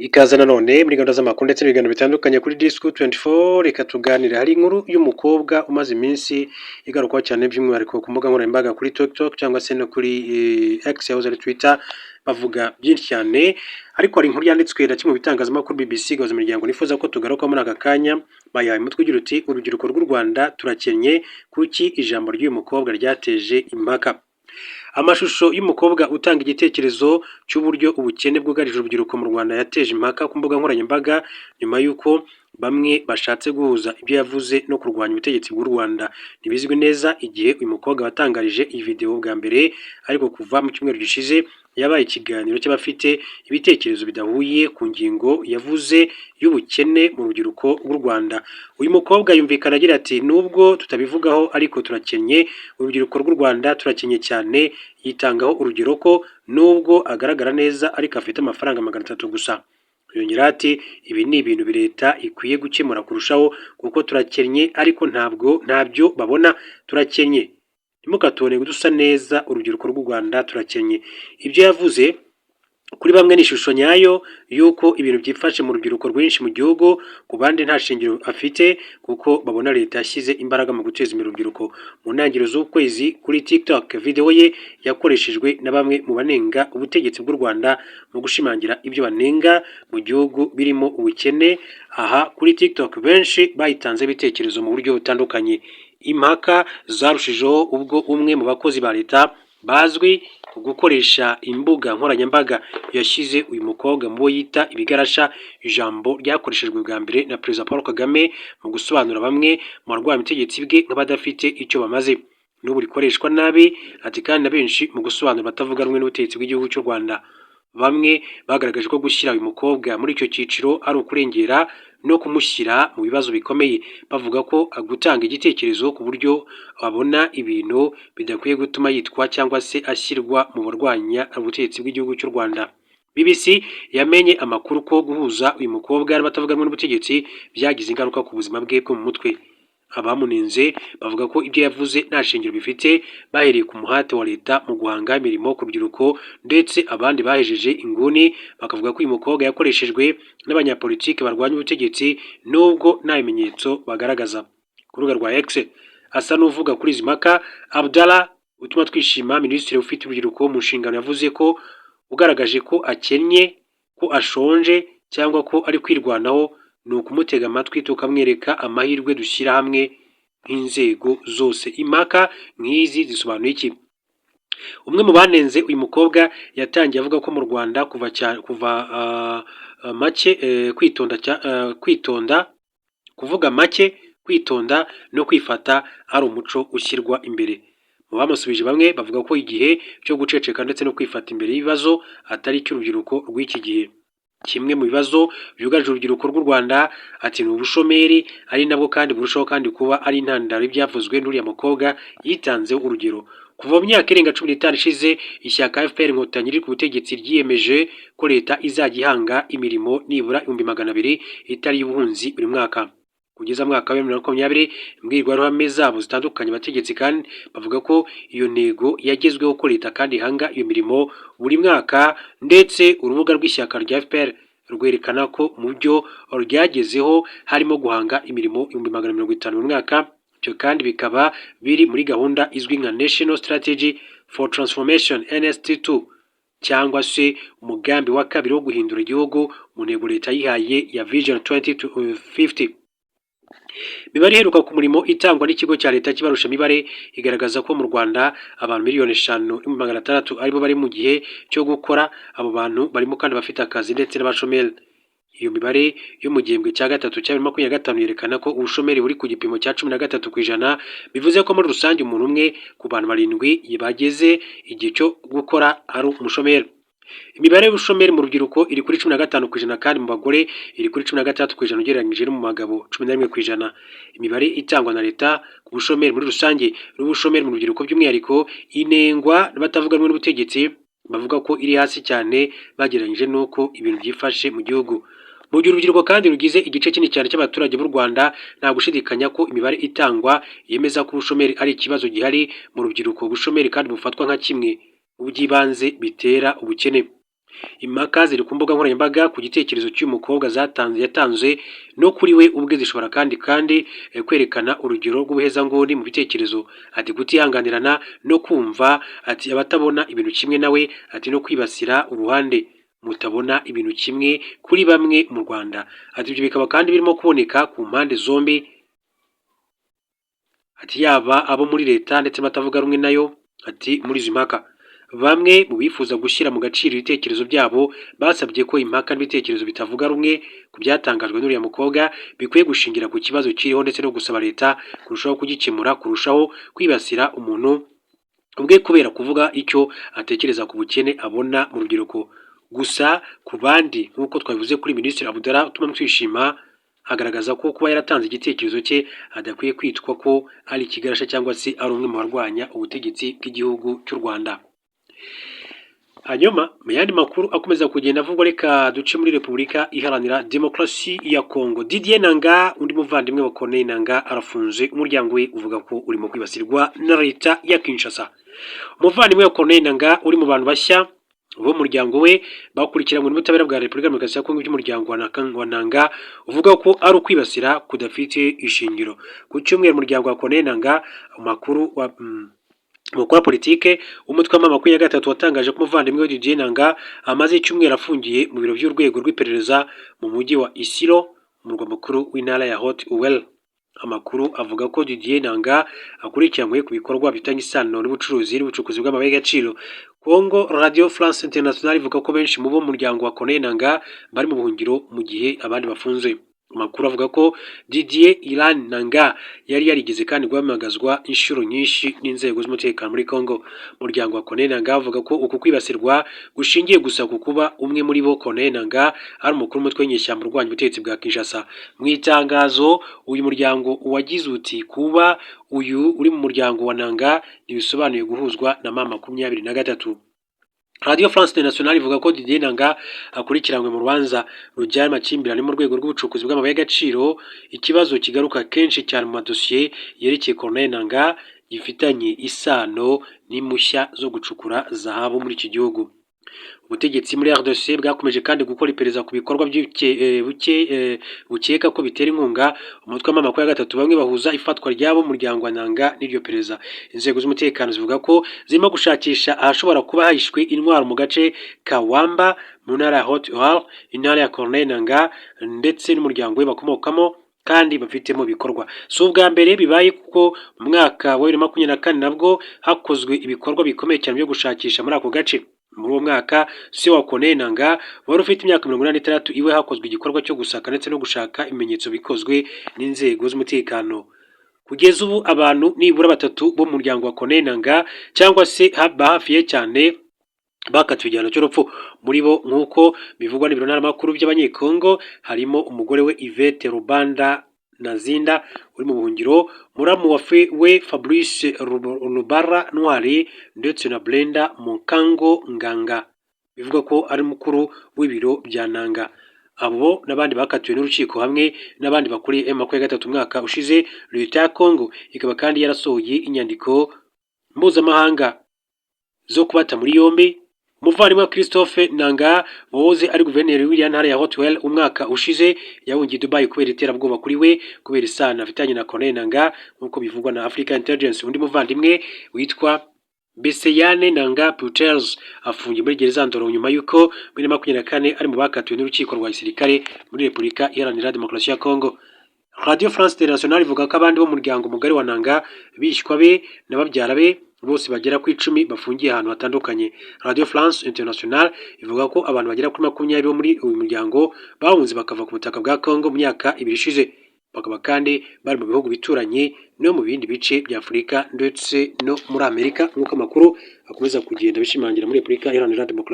Ikaze nanone muri gahunda z'amakuru ndetse n'ibiganiro bitandukanye kuri Disco 24. Reka tuganire. Hari inkuru y'umukobwa umaze iminsi igarukwaho cyane by'umwihariko ku mbuga nkoranyambaga kuri TikTok cyangwa se no kuri X yahoze ari Twitter, bavuga byinshi cyane, ariko hari inkuru yanditswe na kimwe mu bitangazamakuru BBC gahuza imiryango nifuza ko tugaruka muri aka kanya. Bayahaye umutwe ugira uti urubyiruko rw'u Rwanda turakennye, kuki ijambo ry'uyu mukobwa ryateje impaka. Amashusho y'umukobwa utanga igitekerezo cy'uburyo ubukene bwugarije urubyiruko mu Rwanda yateje impaka ku mbuga nkoranyambaga nyuma y'uko bamwe bashatse guhuza ibyo yavuze no kurwanya ubutegetsi bw'u Rwanda. Ntibizwi neza igihe uyu mukobwa watangarije iyi video bwa mbere, ariko kuva mu cyumweru gishize yabaye ikiganiro cy'abafite ibitekerezo bidahuye ku ngingo yavuze y'ubukene mu rubyiruko rw'u Rwanda. Uyu mukobwa yumvikana agira ati nubwo tutabivugaho ariko turakennye, urubyiruko rw'u Rwanda turakenye cyane. Yitangaho urugero ko nubwo agaragara neza ariko afite amafaranga 300 gusa. Yongera ati ibi ni ibintu leta ikwiye gukemura kurushaho kuko turakennye, ariko ntabyo babona. Turakennye, ntimukatone dusa neza, urubyiruko rw'u Rwanda turakennye. Ibyo yavuze kuri bamwe ni ishusho nyayo y'uko ibintu byifashe mu rubyiruko rwinshi mu gihugu, ku bandi nta shingiro afite kuko babona leta yashyize imbaraga mu guteza imbere urubyiruko. Mu ntangiriro z'ukwezi kuri TikTok, video ye yakoreshejwe na bamwe mu banenga ubutegetsi bw'u Rwanda mu gushimangira ibyo banenga mu gihugu birimo ubukene. Aha kuri TikTok benshi bayitanze ibitekerezo mu buryo butandukanye. Impaka zarushijeho ubwo umwe mu bakozi ba leta bazwi gukoresha imbuga nkoranyambaga yashyize uyu mukobwa mu bo yita ibigarasha, ijambo ryakoreshejwe bwa mbere na Perezida Paul Kagame mu gusobanura bamwe mu barwanya ubutegetsi bwe nk'abadafite icyo bamaze. N'ubu rikoreshwa nabi, ati kandi na benshi mu gusobanura batavuga rumwe n'ubutegetsi bw'igihugu cy'u Rwanda. Bamwe bagaragaje ko gushyira uyu mukobwa muri icyo cyiciro ari ukurengera no kumushyira mu bibazo bikomeye, bavuga ko gutanga igitekerezo ku buryo babona ibintu bidakwiye gutuma yitwa cyangwa se ashyirwa mu barwanya ubutegetsi bw'igihugu cy'u Rwanda. BBC yamenye amakuru ko guhuza uyu mukobwa n'abatavuga rumwe n'ubutegetsi byagize ingaruka ku buzima bwe bwo mu mutwe. Abamunenze bavuga ko ibyo yavuze nta shingiro bifite, bahereye ku muhate wa leta mu guhanga imirimo ku rubyiruko, ndetse abandi bahejeje inguni bakavuga ko uyu mukobwa yakoreshejwe n'abanyapolitiki barwanya ubutegetsi nubwo nta bimenyetso bagaragaza. Ku rubuga rwa X asa n'uvuga kuri izi mpaka, Abdallah utuma twishima, minisitiri ufite urubyiruko mu nshingano, yavuze ko ugaragaje ko akennye, ko ashonje cyangwa ko ari kwirwanaho ni ukumutega amatwi tukamwereka amahirwe dushyira hamwe nk'inzego zose. Impaka nk'izi zisobanuye iki? Umwe mu banenze uyu mukobwa yatangiye avuga ko mu Rwanda kuvuga make, kwitonda no kwifata ari umuco ushyirwa imbere. Mu bamusubije bamwe bavuga ko igihe cyo guceceka ndetse no kwifata imbere y'ibibazo atari icy'urubyiruko rw'iki gihe. Kimwe mu bibazo byugarije urubyiruko rw'u Rwanda, ati ni ubushomeri, ari nabwo kandi burushaho kandi kuba ari intandaro y'ibyavuzwe n'uriya mukobwa yitanzeho urugero. Kuva mu myaka irenga 15 ishize, ishyaka FPR Inkotanyi riri ku butegetsi ryiyemeje ko leta izajya ihanga imirimo nibura 200,000 itari y'ubuhunzi buri mwaka. Kugeza mwaka wa 2020, imbwirwaruhame zabo zitandukanye abategetsi kandi bavuga ko iyo ntego yagezweho, ko leta kandi ihanga iyo mirimo buri mwaka, ndetse urubuga rw'ishyaka rya FPR rwerekana ko mu byo ryagezeho harimo guhanga imirimo 150,000 buri mwaka. Ibyo kandi bikaba biri muri gahunda izwi nka National Strategy for Transformation NST2, cyangwa se umugambi wa kabiri wo guhindura igihugu mu ntego leta yihaye ya Vision 2050. Imibare iheruka ku murimo itangwa n'ikigo cya leta kibarusha imibare igaragaza ko mu Rwanda abantu 5,600,000 aribo bari mu gihe cyo gukora. Abo bantu barimo kandi bafite akazi ndetse n'abashomeri. Iyo mibare yo mu gihembwe cya gatatu cya 2025 yerekana ko ubushomeri buri ku gipimo cya 13%, bivuze ko muri rusange umuntu umwe ku bantu 7 bageze igihe cyo gukora ari umushomeri. Imibare y'ubushomeri mu rubyiruko iri kuri 15%, kandi mu bagore iri kuri 16% ugereranyije no mu bagabo 11%. Imibare itangwa na leta ku bushomeri muri rusange n'ubushomeri mu rubyiruko by'umwihariko inengwa n'abatavuga rumwe n'ubutegetsi, bavuga ko iri hasi cyane bagereranyije n'uko ibintu byifashe mu gihugu. Mu gihe urubyiruko kandi rugize igice kinini cyane cy'abaturage b'u Rwanda, nta gushidikanya ko imibare itangwa yemeza ko ubushomeri ari ikibazo gihari mu rubyiruko. Ubushomeri kandi bufatwa nka kimwe mu by'ibanze bitera ubukene. Impaka ziri ku mbuga nkoranyambaga ku gitekerezo cy'umukobwa yatanze no kuri we ubwe zishobora kandi kwerekana urugero rw'ubuhezanguni mu bitekerezo, ati kutihanganirana no kumva ati abatabona ibintu kimwe nawe, ati no kwibasira uruhande mutabona ibintu kimwe kuri bamwe mu Rwanda, ati ibyo bikaba kandi birimo kuboneka ku mpande zombi, ati yaba abo muri leta ndetse batavuga rumwe nayo. Ati muri izi mpaka bamwe mu bifuza gushyira mu gaciro ibitekerezo byabo basabye ko impaka n'ibitekerezo bitavuga rumwe ku byatangajwe n'uriya mukobwa bikwiye gushingira ku kibazo kiriho, ndetse no gusaba leta kurushaho kugikemura, kurushaho kwibasira umuntu ubwe kubera kuvuga icyo atekereza ku bukene abona mu rubyiruko. Gusa ku bandi nk'uko twabivuze kuri Minisitiri Abdallah utuma twishima, agaragaza ko kuba yaratanze igitekerezo cye adakwiye kwitwa ko ari ikigarasha cyangwa se ari umwe mu barwanya ubutegetsi bw'igihugu cy'u Rwanda. Hanyuma mu yandi makuru akomeza kugenda avugwa, reka duce muri Repubulika Iharanira Demokarasi ya Kongo. Didier Nanga, undi muvandimwe wa Corneille Nanga, arafunze. Umuryango we uvuga ko urimo kwibasirwa na leta ya Kinshasa. Umuvandimwe wa Corneille Nanga uri mu bantu bashya b'umuryango we bakurikiranywe n'ubutabera bwa Repubulika Demokarasi ya Kongo by'umuryango wa Nanga uvuga ko ari ukwibasira kudafite ishingiro. Ku cyumweru umuryango wa Corneille Nanga umukuru wa politike umutwe wa makumyabiri na gatatu watangaje ko umuvandimwe we Didier Nanga amaze icyumweru afungiye mu biro by'urwego rw'iperereza mu mujyi wa Isiro, umurwa mukuru w'intara ya Haut-Uele. Amakuru avuga ko Didier Nanga akurikiranywe ku bikorwa bifitanye isano n'ubucuruzi n'ubucukuzi bw'amabuye y'agaciro. Congo Radio France International ivuga ko benshi mu bo mu muryango wa Corneille Nanga bari mu buhungiro mu gihe abandi bafunze. Amakuru avuga ko Didier Iran Nanga yari yarigeze kandi guhamagazwa inshuro nyinshi n'inzego z'umutekano muri Congo. Umuryango wa Corneille Nanga avuga ko uku kwibasirwa gushingiye gusa ku kuba umwe muri bo Corneille Nanga ari umukuru w'umutwe w'inyeshyamba urwanya ubutegetsi bwa Kinshasa. Mu itangazo uyu muryango wagize uti kuba uyu uri mu muryango wa Nanga ntibisobanuye guhuzwa na M23. Radio France International ivuga ko Didier Nanga akurikiranywe mu rubanza rujyana amakimbirane mu rwego rw'ubucukuzi bw'amabuye y'agaciro, ikibazo kigaruka kenshi cyane mu madosiye yerekeye Corneille Nanga gifitanye isano n'impushya zo gucukura zahabu muri iki gihugu. Ubutegetsi muri RDC bwakomeje kandi gukora iperereza ku bikorwa bukeka ko bitera inkunga umutwe wa M23, bamwe bahuza ifatwa ryabo muryango wa Nanga n'iryo perereza. Inzego z'umutekano zivuga ko zirimo gushakisha ahashobora kuba hahishwe intwaro mu gace ka Wamba mu ntara ya Haut-Uele, intara ya Corneille Nanga ndetse n'umuryango we bakomokamo kandi bafitemo bikorwa. Si ubwa mbere bibaye kuko mu mwaka wa 2024 nabwo hakozwe ibikorwa bikomeye cyane byo gushakisha muri ako gace. Muri uwo mwaka se wa Corneille Nanga wari ufite imyaka 86 iwe hakozwe igikorwa cyo gusaka ndetse no gushaka ibimenyetso bikozwe n'inzego z'umutekano. Kugeza ubu abantu nibura batatu bo mu muryango wa Corneille Nanga cyangwa se hafiye cyane bakatiwe igihano cy'urupfu. Muri bo nk'uko bivugwa n'ibiro ntaramakuru by'abanyekongo harimo umugore we Yvette Rubanda Nazinda uri mu buhungiro, muramu we Fabrice Rubara Ntwari ndetse na Brenda Mukango Nganga bivuga ko ari mukuru w'ibiro bya Nanga. Abo n'abandi bakatiwe n'urukiko hamwe n'abandi bakuriye M23 umwaka ushize. Leta ya Congo ikaba kandi yarasohoye inyandiko mpuzamahanga zo kubata muri yombi. Umuvandimwe wa Christophe Nanga wahoze ari guverineri w'iriya ntara ya Haut-Uele umwaka ushize yahungiye Dubai kubera iterabwoba kuri we kubera isano afitanye na Corneille Nanga nk'uko bivugwa na Africa Intelligence. Undi muvandimwe witwa Beseyane Nanga Puters afungiye muri gereza Ndoro nyuma y'uko muri 2024 ari mu bakatiwe n'urukiko rwa gisirikare muri Repubulika Iharanira Demokarasi ya Kongo. Radio France International ivuga ko abandi bo mu muryango mugari wa Nanga bishywa be n'ababyara be bose bagera ku 10 bafungiye ahantu hatandukanye. Radio France International ivuga ko abantu bagera kuri 20 bo muri uyu muryango bahunze bakava ku butaka bwa Congo mu myaka 2 ishize, bakaba kandi bari mu bihugu bituranye no mu bindi bice bya Afurika ndetse no muri Amerika nk'uko amakuru akomeza kugenda bishimangira muri Repubulika Iharanira Demokarasi